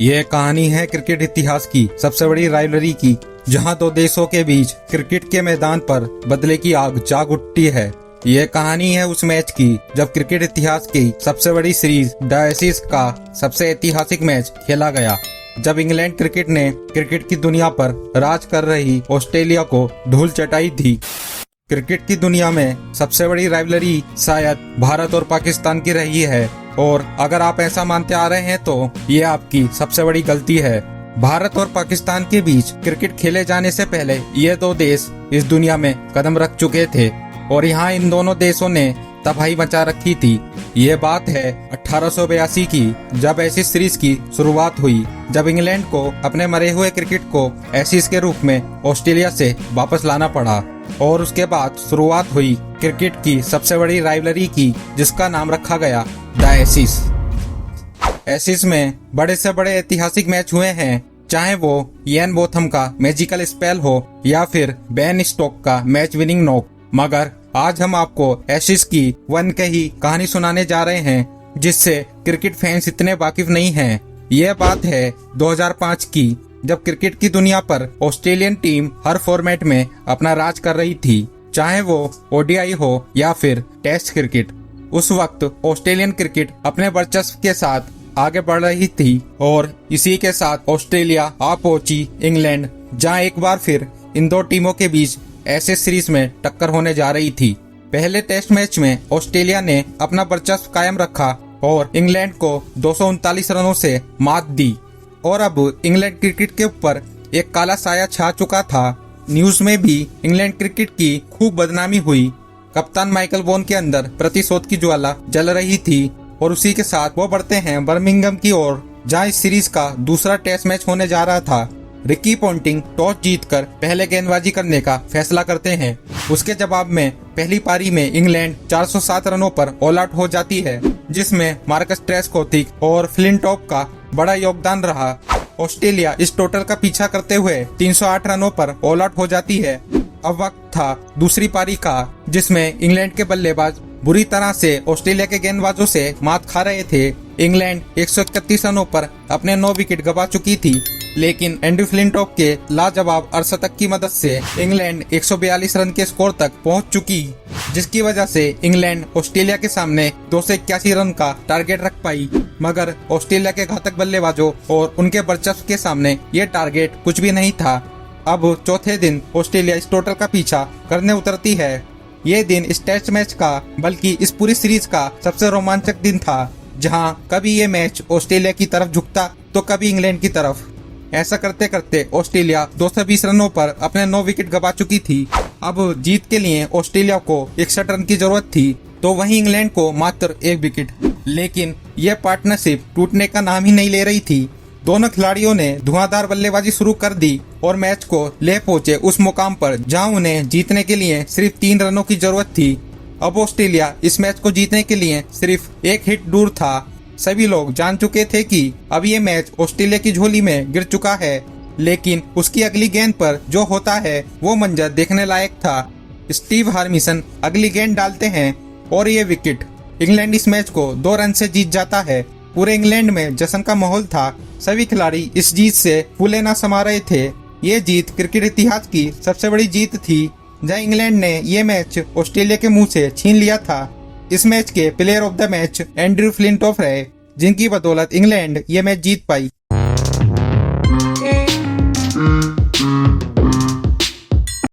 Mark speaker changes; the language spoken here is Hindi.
Speaker 1: यह कहानी है क्रिकेट इतिहास की सबसे बड़ी राइवलरी की, जहां दो देशों के बीच क्रिकेट के मैदान पर बदले की आग जाग उठती है। यह कहानी है उस मैच की जब क्रिकेट इतिहास की सबसे बड़ी सीरीज द एशेज का सबसे ऐतिहासिक मैच खेला गया, जब इंग्लैंड क्रिकेट ने क्रिकेट की दुनिया पर राज कर रही ऑस्ट्रेलिया को धूल चटाई थी। क्रिकेट की दुनिया में सबसे बड़ी राइवलरी शायद भारत और पाकिस्तान की रही है, और अगर आप ऐसा मानते आ रहे हैं तो ये आपकी सबसे बड़ी गलती है। भारत और पाकिस्तान के बीच क्रिकेट खेले जाने से पहले ये दो देश इस दुनिया में कदम रख चुके थे और यहाँ इन दोनों देशों ने तबाही मचा रखी थी। ये बात है 1882 की, जब एशिज सीरीज की शुरुआत हुई, जब इंग्लैंड को अपने मरे हुए क्रिकेट को एशिज के रूप में ऑस्ट्रेलिया से वापस लाना पड़ा, और उसके बाद शुरुआत हुई क्रिकेट की सबसे बड़ी राइवलरी की, जिसका नाम रखा गया द एशेज। एशेज में बड़े से बड़े ऐतिहासिक मैच हुए हैं, चाहे वो इयान बोथम का मैजिकल स्पेल हो या फिर बेन स्टोक का मैच विनिंग नॉक। मगर आज हम आपको एशेज की वन कही कहानी सुनाने जा रहे हैं, जिससे क्रिकेट फैंस इतने वाकिफ नहीं हैं। यह बात है 2005 की, जब क्रिकेट की दुनिया पर ऑस्ट्रेलियन टीम हर फॉर्मेट में अपना राज कर रही थी, चाहे वो ओडीआई हो या फिर टेस्ट क्रिकेट। उस वक्त ऑस्ट्रेलियन क्रिकेट अपने वर्चस्व के साथ आगे बढ़ रही थी, और इसी के साथ ऑस्ट्रेलिया आ पहुंची इंग्लैंड, जहां एक बार फिर इन दो टीमों के बीच एशेज सीरीज में टक्कर होने जा रही थी। पहले टेस्ट मैच में ऑस्ट्रेलिया ने अपना वर्चस्व कायम रखा और इंग्लैंड को 239 रनों से मात दी, और अब इंग्लैंड क्रिकेट के ऊपर एक काला साया छा चुका था। न्यूज में भी इंग्लैंड क्रिकेट की खूब बदनामी हुई। कप्तान माइकल वॉन के अंदर प्रतिशोध की ज्वाला जल रही थी, और उसी के साथ वो बढ़ते हैं बर्मिंघम की ओर, जहां इस सीरीज का दूसरा टेस्ट मैच होने जा रहा था। रिकी पॉन्टिंग टॉस जीतकर पहले गेंदबाजी करने का फैसला करते हैं। उसके जवाब में पहली पारी में इंग्लैंड 407 रनों पर ऑल आउट हो जाती है, जिसमें मार्कस ट्रेस्कोथिक और फ्लिंटॉप का बड़ा योगदान रहा। ऑस्ट्रेलिया इस टोटल का पीछा करते हुए 308 रनों पर ऑल आउट हो जाती है। अब वक्त था दूसरी पारी का, जिसमें इंग्लैंड के बल्लेबाज बुरी तरह से ऑस्ट्रेलिया के गेंदबाजों से मात खा रहे थे। इंग्लैंड 131 रनों पर अपने 9 विकेट गंवा चुकी थी, लेकिन एंड्रू फ्लिंटॉप के लाजवाब अर्धशतक की मदद से इंग्लैंड 142 रन के स्कोर तक पहुंच चुकी, जिसकी वजह से इंग्लैंड ऑस्ट्रेलिया के सामने 281 रन का टारगेट रख पाई। मगर ऑस्ट्रेलिया के घातक बल्लेबाजों और उनके वर्चस्व के सामने ये टारगेट कुछ भी नहीं था। अब चौथे दिन ऑस्ट्रेलिया इस टोटल का पीछा करने उतरती है। ये दिन इस टेस्ट मैच का, बल्कि इस पूरी सीरीज का सबसे रोमांचक दिन था, जहां कभी ये मैच ऑस्ट्रेलिया की तरफ झुकता तो कभी इंग्लैंड की तरफ। ऐसा करते करते ऑस्ट्रेलिया 220 रनों पर अपने 9 विकेट गंवा चुकी थी। अब जीत के लिए ऑस्ट्रेलिया को 61 रन की जरूरत थी, तो वहीं इंग्लैंड को मात्र 1 विकेट। लेकिन यह पार्टनरशिप टूटने का नाम ही नहीं ले रही थी। दोनों खिलाड़ियों ने धुआंधार बल्लेबाजी शुरू कर दी और मैच को ले पहुंचे उस मुकाम पर जहां उन्हें जीतने के लिए सिर्फ 3 रनों की जरूरत थी। अब ऑस्ट्रेलिया इस मैच को जीतने के लिए सिर्फ 1 हिट दूर था। सभी लोग जान चुके थे कि अब ये मैच ऑस्ट्रेलिया की झोली में गिर चुका है, लेकिन उसकी अगली गेंद पर जो होता है वो मंजर देखने लायक था। स्टीव हार्मिसन अगली गेंद डालते हैं और ये विकेट। इंग्लैंड इस मैच को 2 रन से जीत जाता है। पूरे इंग्लैंड में जश्न का माहौल था। सभी खिलाड़ी इस जीत से फूले ना समा रहे थे। ये जीत क्रिकेट इतिहास की सबसे बड़ी जीत थी, जहां इंग्लैंड ने ये मैच ऑस्ट्रेलिया के मुंह से छीन लिया था। इस मैच के player of the match Andrew Flintoff रहे, जिनकी बदौलत इंग्लैंड ये मैच जीत पाई।